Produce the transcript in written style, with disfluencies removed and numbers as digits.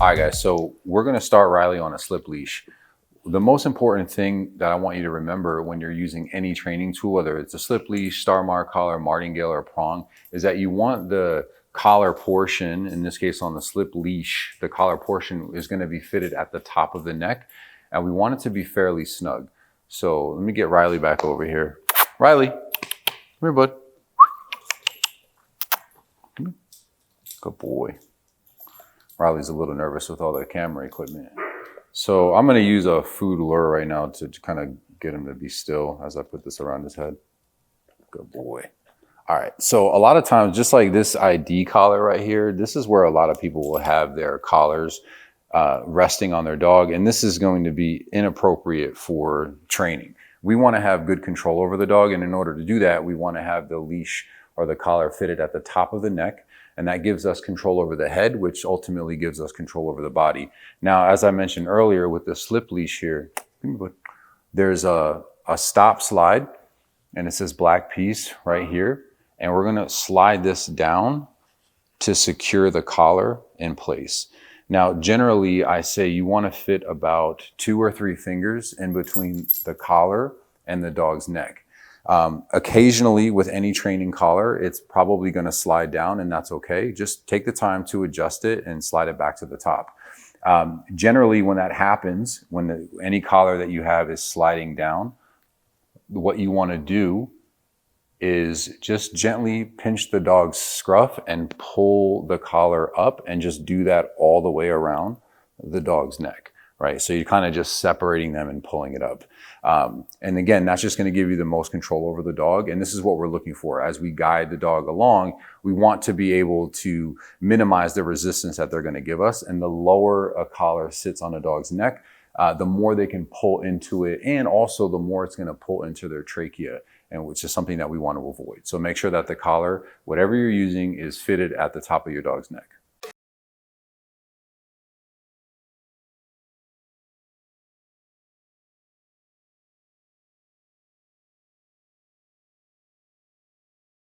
All right, guys, so we're gonna start Riley on a slip leash. The most important thing that I want you to remember when you're using any training tool, whether it's a slip leash, star mark collar, martingale, or prong, is that you want the collar portion, in this case on the slip leash, the collar portion is gonna be fitted at the top of the neck, and we want it to be fairly snug. So let me get Riley back over here. Riley, come here, bud. Good boy. Riley's a little nervous with all the camera equipment. So I'm gonna use a food lure right now to kind of get him to be still as I put this around his head. Good boy. All right, so a lot of times, just like this ID collar right here, this is where a lot of people will have their collars resting on their dog, and this is going to be inappropriate for training. We wanna have good control over the dog, and in order to do that, we wanna have the leash or the collar fitted at the top of the neck, and that gives us control over the head, which ultimately gives us control over the body. Now, as I mentioned earlier with the slip leash here, there's a stop slide, and it says black piece right here. And we're gonna slide this down to secure the collar in place. Now, generally, I say you wanna fit about 2 or 3 fingers in between the collar and the dog's neck. Occasionally with any training collar, it's probably going to slide down, and that's okay. Just take the time to adjust it and slide it back to the top. Generally, when that happens, when any collar that you have is sliding down, what you want to do is just gently pinch the dog's scruff and pull the collar up, and just do that all the way around the dog's neck. Right, so you're kind of just separating them and pulling it up. And again, that's just gonna give you the most control over the dog. And this is what we're looking for. As we guide the dog along, we want to be able to minimize the resistance that they're gonna give us. And the lower a collar sits on a dog's neck, the more they can pull into it, and also the more it's gonna pull into their trachea, and which is something that we want to avoid. So make sure that the collar, whatever you're using, is fitted at the top of your dog's neck.